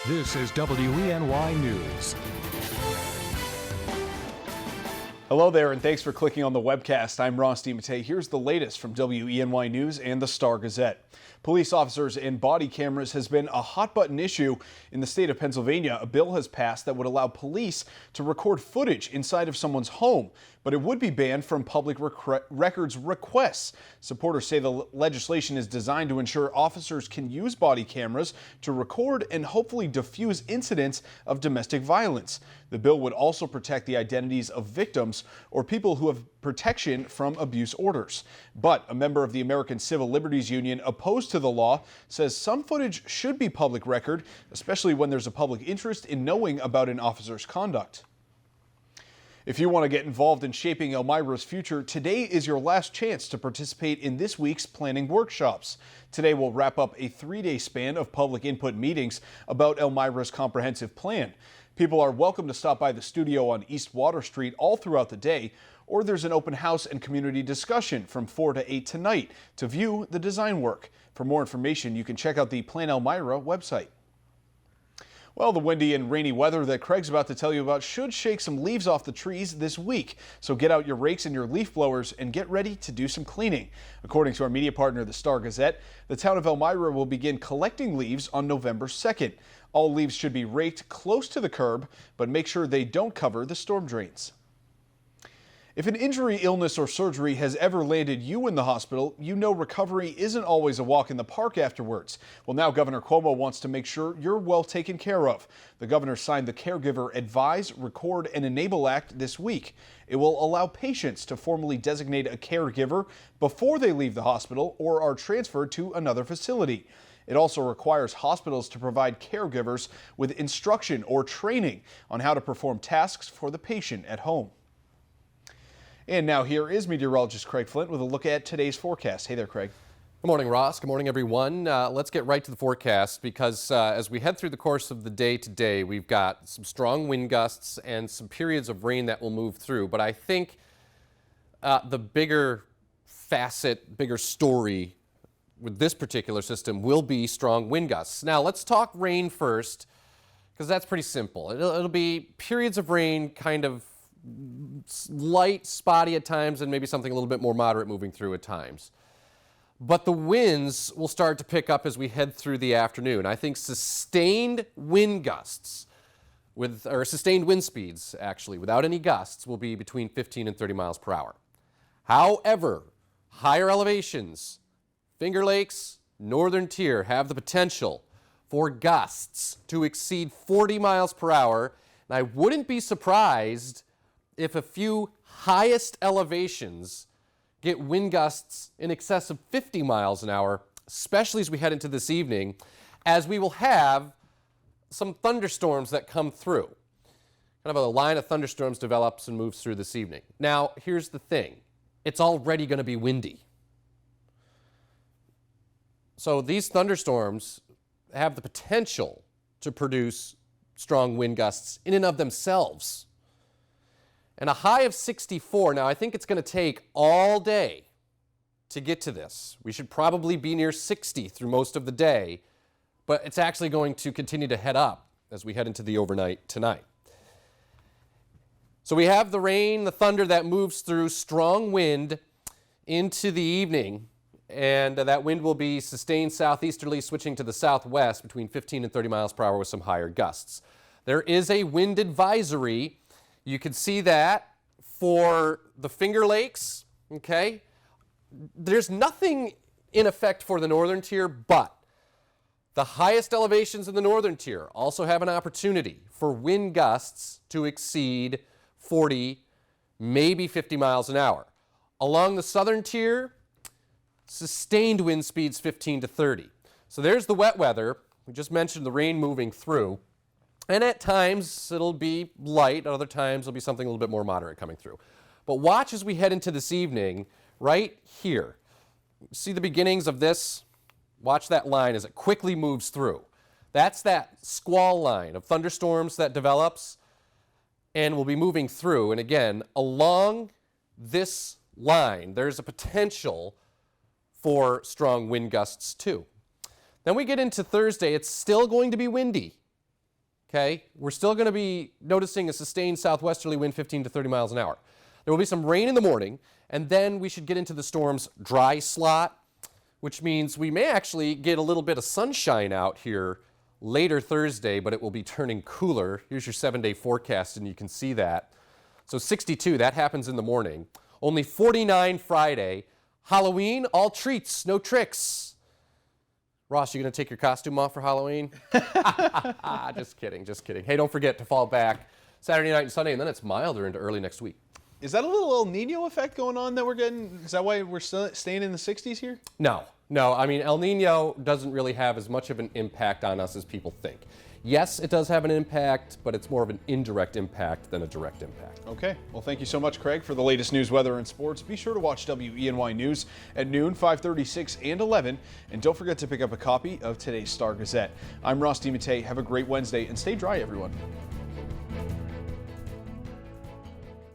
This is WENY News. Hello there, and thanks for clicking on the webcast. I'm Ross DiMattei. Here's the latest from WENY News and the Star-Gazette. Police officers and body cameras has been a hot-button issue in the state of Pennsylvania. A bill has passed that would allow police to record footage inside of someone's home, but it would be banned from public records requests. Supporters say the legislation is designed to ensure officers can use body cameras to record and hopefully diffuse incidents of domestic violence. The bill would also protect the identities of victims or people who have protection from abuse orders. But a member of the American Civil Liberties Union opposed to the law says some footage should be public record, especially when there's a public interest in knowing about an officer's conduct. If you want to get involved in shaping Elmira's future, today is your last chance to participate in this week's planning workshops. Today we'll wrap up a 3-day span of public input meetings about Elmira's comprehensive plan. People are welcome to stop by the studio on East Water Street all throughout the day, or there's an open house and community discussion from 4 to 8 tonight to view the design work. For more information, you can check out the Plan Elmira website. Well, the windy and rainy weather that Craig's about to tell you about should shake some leaves off the trees this week. So get out your rakes and your leaf blowers and get ready to do some cleaning. According to our media partner, the Star-Gazette, the town of Elmira will begin collecting leaves on November 2nd. All leaves should be raked close to the curb, but make sure they don't cover the storm drains. If an injury, illness, or surgery has ever landed you in the hospital, you know recovery isn't always a walk in the park afterwards. Well, now Governor Cuomo wants to make sure you're well taken care of. The governor signed the Caregiver Advise, Record, and Enable Act this week. It will allow patients to formally designate a caregiver before they leave the hospital or are transferred to another facility. It also requires hospitals to provide caregivers with instruction or training on how to perform tasks for the patient at home. And now here is meteorologist Craig Flint with a look at today's forecast. Hey there, Craig. Good morning, Ross. Good morning, everyone. Let's get right to the forecast because as we head through the course of the day today, we've got some strong wind gusts and some periods of rain that will move through. But I think the bigger facet, bigger story with this particular system will be strong wind gusts. Now, let's talk rain first because that's pretty simple. It'll be periods of rain, kind of light, spotty at times, and maybe something a little bit more moderate moving through at times. But the winds will start to pick up as we head through the afternoon. I think sustained wind gusts, or sustained wind speeds, actually, without any gusts, will be between 15 and 30 miles per hour. However, higher elevations, Finger Lakes, northern tier, have the potential for gusts to exceed 40 miles per hour. And I wouldn't be surprised if a few highest elevations get wind gusts in excess of 50 miles an hour, especially as we head into this evening, as we will have some thunderstorms that come through. Kind of a line of thunderstorms develops and moves through this evening. Now, here's the thing. It's already going to be windy. So these thunderstorms have the potential to produce strong wind gusts in and of themselves. And a high of 64. Now, I think it's going to take all day to get to this. We should probably be near 60 through most of the day, but it's actually going to continue to head up as we head into the overnight tonight. So we have the rain, the thunder that moves through, strong wind into the evening, and that wind will be sustained southeasterly, switching to the southwest between 15 and 30 miles per hour with some higher gusts. There is a wind advisory. You can see that for the Finger Lakes, okay? There's nothing in effect for the northern tier, but the highest elevations in the northern tier also have an opportunity for wind gusts to exceed 40, maybe 50 miles an hour. Along the southern tier, sustained wind speeds 15 to 30. So there's the wet weather. We just mentioned the rain moving through. And at times, it'll be light. At other times, it'll be something a little bit more moderate coming through. But watch as we head into this evening, right here. See the beginnings of this? Watch that line as it quickly moves through. That's that squall line of thunderstorms that develops and will be moving through. And again, along this line, there's a potential for strong wind gusts too. Then we get into Thursday. It's still going to be windy. Okay, we're still going to be noticing a sustained southwesterly wind 15 to 30 miles an hour. There will be some rain in the morning, and then we should get into the storm's dry slot, which means we may actually get a little bit of sunshine out here later Thursday, but it will be turning cooler. Here's your 7-day forecast, and you can see that. So 62, that happens in the morning. Only 49 Friday. Halloween, all treats, no tricks. Ross, you going to take your costume off for Halloween? Just kidding, just kidding. Hey, don't forget to fall back Saturday night and Sunday, and then it's milder into early next week. Is that a little El Nino effect going on that we're getting? Is that why we're still staying in the 60s here? No. I mean, El Nino doesn't really have as much of an impact on us as people think. Yes, it does have an impact, but it's more of an indirect impact than a direct impact. Okay. Well, thank you so much, Craig, for the latest news, weather, and sports. Be sure to watch WENY News at noon, 5:36, and 11. And don't forget to pick up a copy of today's Star Gazette. I'm Ross DiMattei. Have a great Wednesday, and stay dry, everyone.